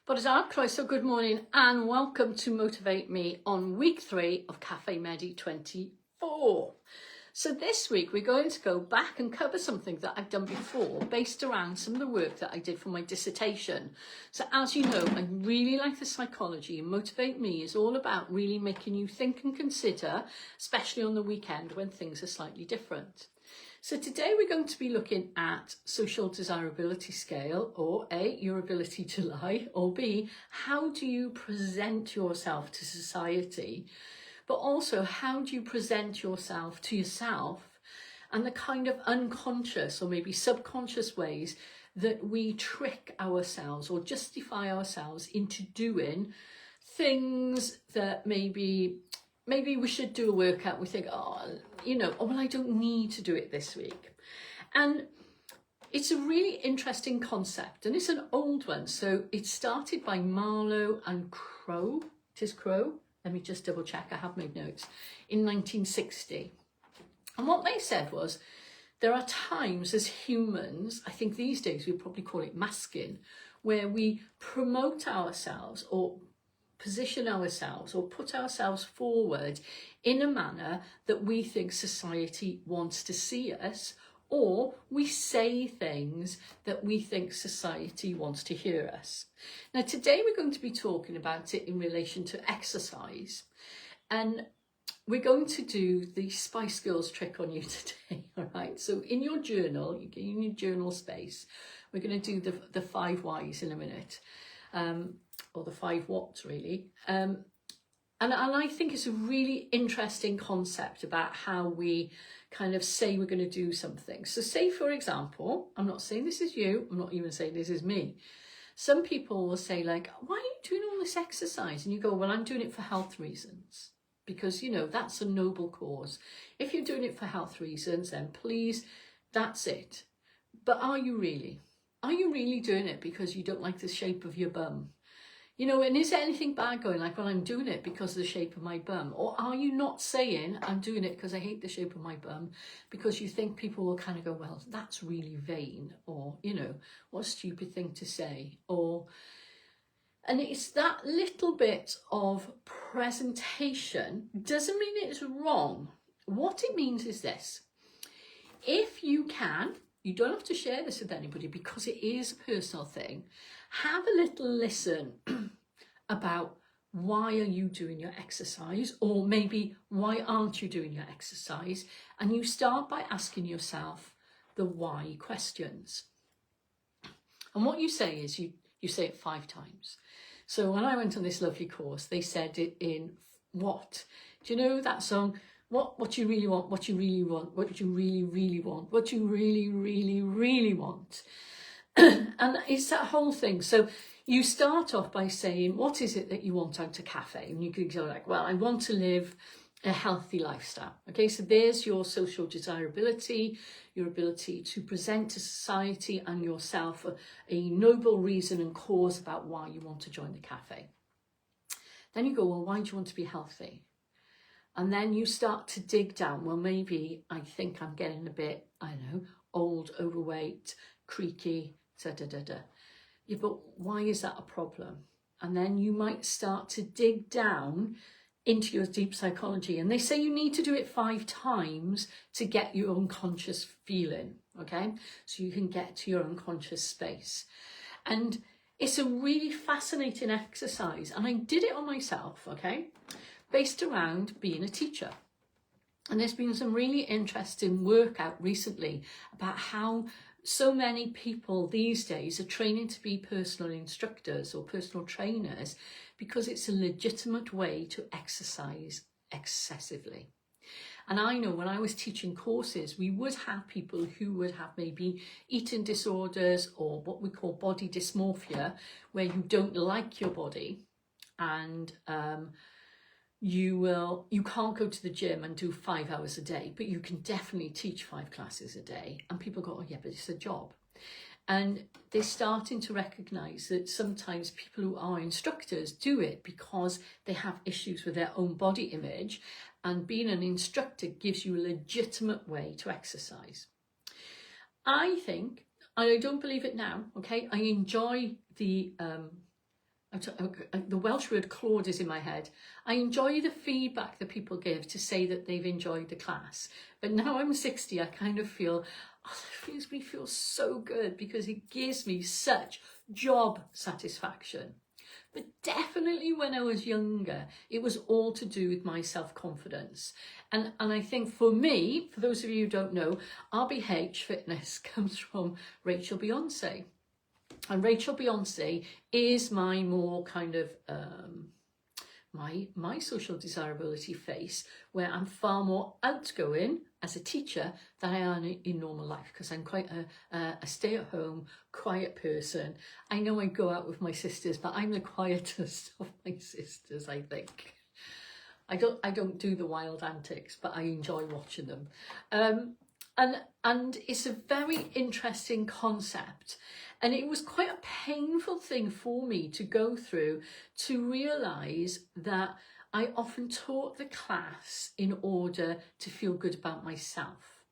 Bod croeso, good morning and welcome to Motivate Me on week 3 of Cafe Medi 24. So this week we're going to go back and cover something that I've done before based around some of the work that I did for my dissertation. So as you know, I really like the psychology, and Motivate Me is all about really making you think and consider, especially on the weekend when things are slightly different. So today we're going to be looking at social desirability scale, or A, your ability to lie, or B, how do you present yourself to society, but also how do you present yourself to yourself, and the kind of unconscious or maybe subconscious ways that we trick ourselves or justify ourselves into doing things that maybe we should do a workout. We think, oh, well, I don't need to do it this week. And it's a really interesting concept, and it's an old one. So it started by Marlowe and Crow. It is Crow. Let me just double check. I have made notes. In 1960. And what they said was, there are times as humans, I think these days we'd probably call it masking, where we promote ourselves or position ourselves or put ourselves forward in a manner that we think society wants to see us, or we say things that we think society wants to hear us. Now today we're going to be talking about it in relation to exercise, and we're going to do the Spice Girls trick on you today. All right, so in your journal, in your journal space, we're going to do the 5 whys in a minute. Or the 5 whats really. And I think it's a really interesting concept about how we kind of say we're going to do something. So say, for example, I'm not saying this is you, I'm not even saying this is me. Some people will say like, why are you doing all this exercise? And you go, well, I'm doing it for health reasons. Because, that's a noble cause. If you're doing it for health reasons, then please, that's it. But are you really? Are you really doing it because you don't like the shape of your bum? And is there anything bad going like, well, I'm doing it because of the shape of my bum? Or are you not saying, I'm doing it because I hate the shape of my bum, because you think people will kind of go, well, that's really vain, or, what a stupid thing to say, and it's that little bit of presentation doesn't mean it's wrong. What it means is this: if you can, you don't have to share this with anybody because it is a personal thing. Have a little listen about why are you doing your exercise, or maybe why aren't you doing your exercise? And you start by asking yourself the why questions. And what you say is you say it 5 times. So when I went on this lovely course, they said it in what? Do you know that song? What you really want, what you really want, what you really, really want, what you really, really, really want. And it's that whole thing. So you start off by saying, what is it that you want out of cafe? And you could go like, well, I want to live a healthy lifestyle. Okay, so there's your social desirability, your ability to present to society and yourself a noble reason and cause about why you want to join the cafe. Then you go, well, why do you want to be healthy? And then you start to dig down. Well, maybe I think I'm getting a bit, old, overweight, creaky, Yeah, but why is that a problem? And then you might start to dig down into your deep psychology. And they say you need to do it 5 times to get your unconscious feeling, okay? So you can get to your unconscious space. And it's a really fascinating exercise. And I did it on myself, okay? Based around being a teacher. And there's been some really interesting work out recently about how so many people these days are training to be personal instructors or personal trainers because it's a legitimate way to exercise excessively. And I know when I was teaching courses, we would have people who would have maybe eating disorders or what we call body dysmorphia, where you don't like your body and you can't go to the gym and do 5 hours a day, but you can definitely teach 5 classes a day. And people go, oh yeah, but it's a job. And they're starting to recognize that sometimes people who are instructors do it because they have issues with their own body image, and being an instructor gives you a legitimate way to exercise. I think, I don't believe it now, okay, I enjoy the the Welsh word clwad is in my head. I enjoy the feedback that people give to say that they've enjoyed the class. But now I'm 60, I kind of feel, oh, that makes me feel so good because it gives me such job satisfaction. But definitely when I was younger, it was all to do with my self-confidence. And I think for me, for those of you who don't know, RBH Fitness comes from Rachel Beyonce. And Rachel Beyonce is my more kind of, my social desirability face, where I'm far more outgoing as a teacher than I am in normal life, because I'm quite a stay-at-home, quiet person. I know I go out with my sisters, but I'm the quietest of my sisters, I think. I don't do the wild antics, but I enjoy watching them. And it's a very interesting concept. And it was quite a painful thing for me to go through to realise that I often taught the class in order to feel good about myself.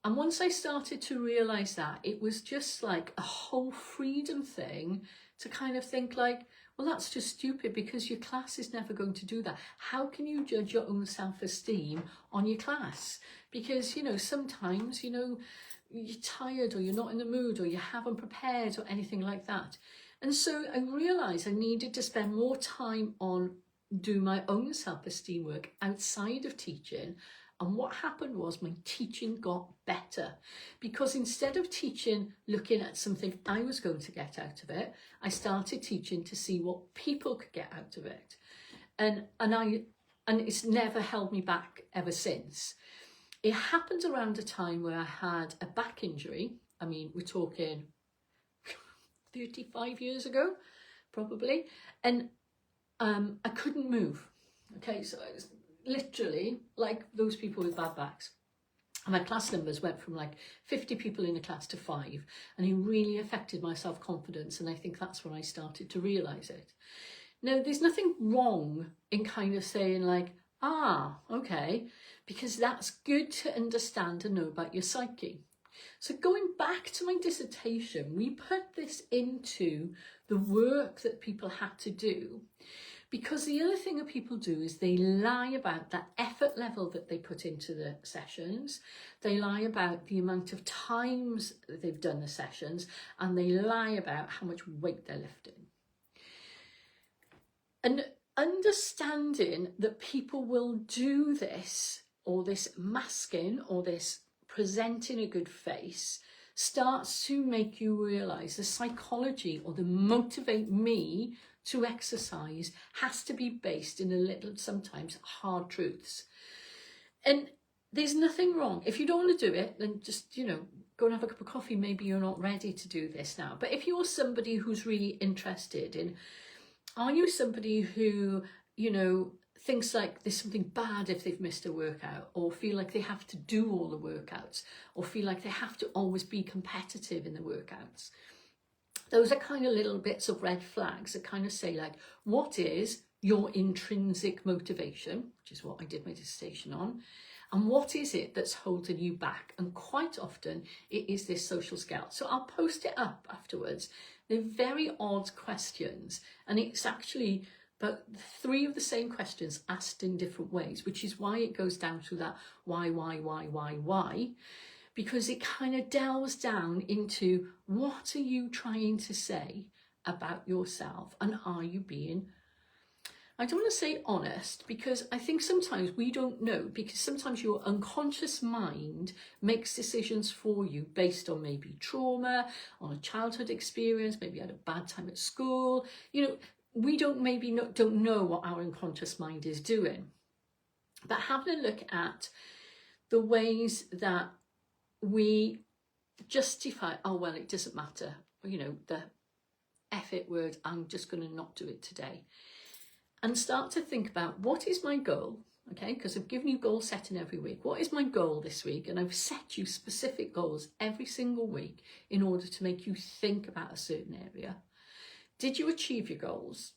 And once I started to realise that, it was just like a whole freedom thing to kind of think like, well, that's just stupid because your class is never going to do that. How can you judge your own self-esteem on your class? Because, you know, sometimes, you know, you're tired or you're not in the mood or you haven't prepared or anything like that. And so I realised I needed to spend more time on doing my own self-esteem work outside of teaching. And what happened was my teaching got better, because instead of teaching looking at something I was going to get out of it, I started teaching to see what people could get out of it. And it's never held me back ever since. It happened around a time where I had a back injury. I mean, we're talking 35 years ago, probably. And I couldn't move. Okay, so I was literally like those people with bad backs. And my class numbers went from like 50 people in a class to 5. And it really affected my self-confidence. And I think that's when I started to realise it. Now, there's nothing wrong in kind of saying like, okay, because that's good to understand and know about your psyche. So going back to my dissertation, we put this into the work that people had to do, because the other thing that people do is they lie about that effort level that they put into the sessions. They lie about the amount of times that they've done the sessions, and they lie about how much weight they're lifting. And understanding that people will do this, or this masking, or this presenting a good face, starts to make you realise the psychology or the motivate me to exercise has to be based in a little, sometimes hard truths. And there's nothing wrong. If you don't want to do it, then just, you know, go and have a cup of coffee. Maybe you're not ready to do this now. But if you're somebody who's really interested in, are you somebody who, you know, thinks like there's something bad if they've missed a workout, or feel like they have to do all the workouts, or feel like they have to always be competitive in the workouts? Those are kind of little bits of red flags that kind of say like, what is your intrinsic motivation, which is what I did my dissertation on, and what is it that's holding you back? And quite often it is this social scale. So I'll post it up afterwards. They're very odd questions, and it's actually but 3 of the same questions asked in different ways, which is why it goes down to that why, because it kind of delves down into what are you trying to say about yourself, and are you being, I don't want to say honest, because I think sometimes we don't know, because sometimes your unconscious mind makes decisions for you based on maybe trauma, on a childhood experience, maybe you had a bad time at school, you know, we don't know what our unconscious mind is doing. But having a look at the ways that we justify, oh, well, it doesn't matter, you know, the F it word, I'm just going to not do it today. And start to think about, what is my goal? Okay, because I've given you goal setting every week. What is my goal this week? And I've set you specific goals every single week in order to make you think about a certain area. Did you achieve your goals?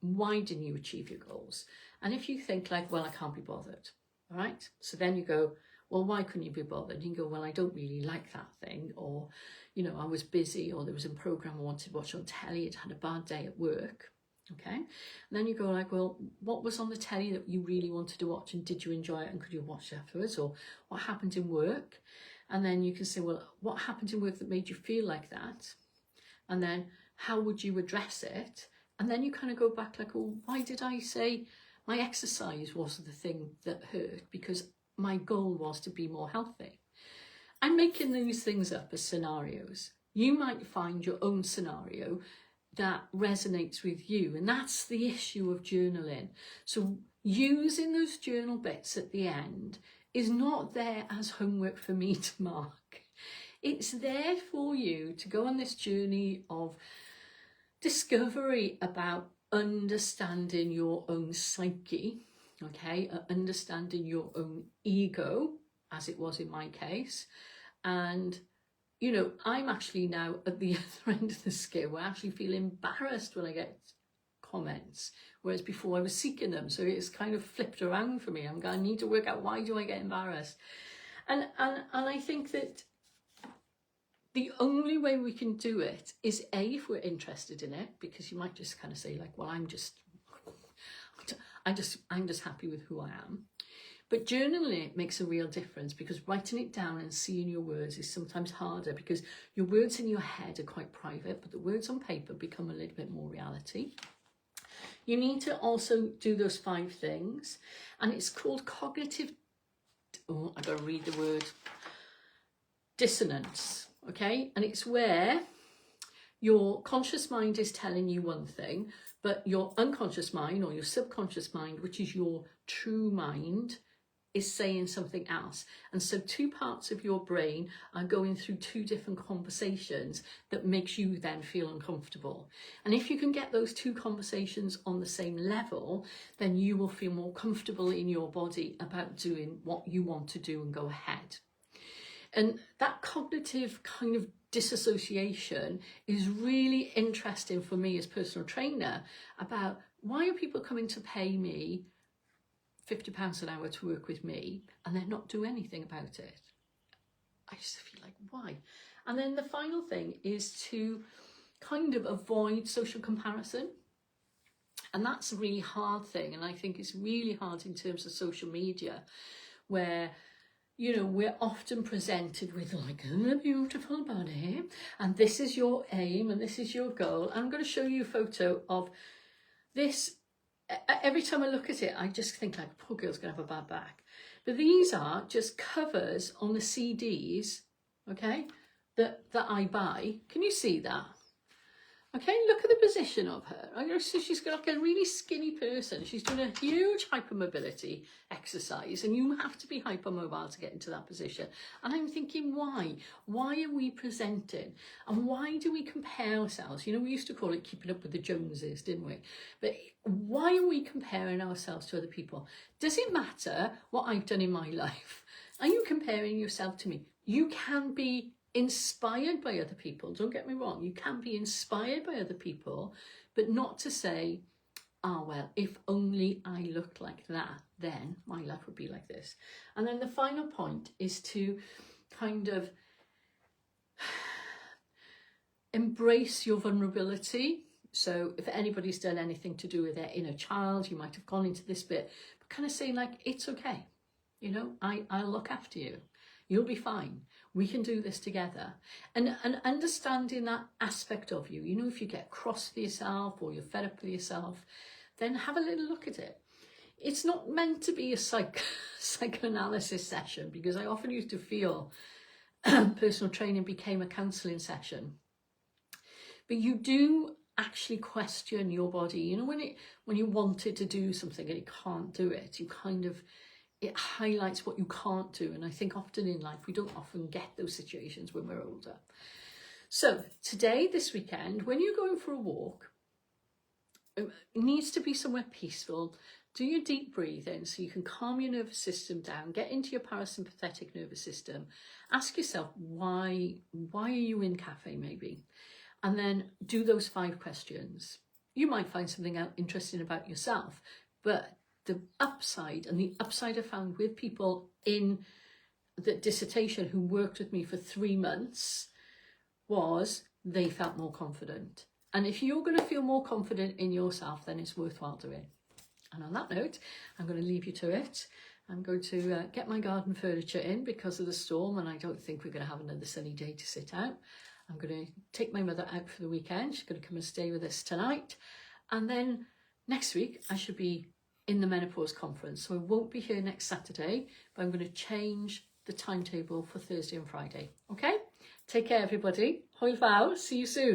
Why didn't you achieve your goals? And if you think like, well, I can't be bothered, all right? So then you go, well, why couldn't you be bothered? And you go, well, I don't really like that thing, or, you know, I was busy, or there was a program I wanted to watch on telly, I'd had a bad day at work. Okay, and then you go like, well, what was on the telly that you really wanted to watch, and did you enjoy it, and could you watch it afterwards? Or what happened in work? And then you can say, well, what happened in work that made you feel like that? And then how would you address it? And then you kind of go back like, oh, why did I say my exercise wasn't the thing that hurt? Because my goal was to be more healthy. I'm making these things up as scenarios. You might find your own scenario that resonates with you, and that's the issue of journaling. So using those journal bits at the end is not there as homework for me to mark. It's there for you to go on this journey of discovery about understanding your own psyche, okay, understanding your own ego, as it was in my case. And you know, I'm actually now at the other end of the scale. I actually feel embarrassed when I get comments, whereas before I was seeking them. So it's kind of flipped around for me. I need to work out, why do I get embarrassed? And I think that the only way we can do it is if we're interested in it, because you might just kind of say like, well, I'm just happy with who I am. But journaling makes a real difference, because writing it down and seeing your words is sometimes harder, because your words in your head are quite private, but the words on paper become a little bit more reality. You need to also do those 5 things, and it's called cognitive, oh, I gotta read the word, dissonance, okay? And it's where your conscious mind is telling you one thing, but your unconscious mind or your subconscious mind, which is your true mind, is saying something else. And so 2 parts of your brain are going through 2 different conversations that makes you then feel uncomfortable. And if you can get those 2 conversations on the same level, then you will feel more comfortable in your body about doing what you want to do and go ahead. And that cognitive kind of disassociation is really interesting for me as personal trainer, about why are people coming to pay me £50 an hour to work with me and then not do anything about it? I just feel like, why? And then the final thing is to kind of avoid social comparison. And that's a really hard thing. And I think it's really hard in terms of social media, where, you know, we're often presented with like a beautiful body, and this is your aim and this is your goal. I'm going to show you a photo of this. Every time I look at it, I just think like, poor girl's going to have a bad back. But these are just covers on the CDs, okay, that I buy. Can you see that? Okay, look at the position of her. So she's got like a really skinny person. She's doing a huge hypermobility exercise, and you have to be hypermobile to get into that position. And I'm thinking, why? Why are we presenting? And why do we compare ourselves? You know, we used to call it keeping up with the Joneses, didn't we? But why are we comparing ourselves to other people? Does it matter what I've done in my life? Are you comparing yourself to me? You can be inspired by other people, don't get me wrong, you can be inspired by other people, but not to say, oh well, if only I looked like that, then my life would be like this. And then the final point is to kind of embrace your vulnerability. So if anybody's done anything to do with their inner child, you might have gone into this bit, but kind of saying like, it's okay, you know, I'll look after you. You'll be fine. We can do this together. And understanding that aspect of you, you know, if you get cross with yourself or you're fed up with yourself, then have a little look at it. It's not meant to be a psychoanalysis session, because I often used to feel personal training became a counselling session. But you do actually question your body. You know, when you want it to do something and it can't do it, you kind of, it highlights what you can't do. And I think often in life, we don't often get those situations when we're older. So today, this weekend, when you're going for a walk, it needs to be somewhere peaceful. Do your deep breathing so you can calm your nervous system down, get into your parasympathetic nervous system. Ask yourself, why are you in cafe maybe? And then do those 5 questions. You might find something out interesting about yourself, but the upside, and the upside I found with people in the dissertation who worked with me for 3 months, was they felt more confident. And if you're going to feel more confident in yourself, then it's worthwhile doing. And on that note, I'm going to leave you to it. I'm going to get my garden furniture in because of the storm, and I don't think we're going to have another sunny day to sit out. I'm going to take my mother out for the weekend. She's going to come and stay with us tonight. And then next week, I should be in the menopause conference. So I won't be here next Saturday, but I'm going to change the timetable for Thursday and Friday. Okay? Take care, everybody. Hwyl fawr. See you soon.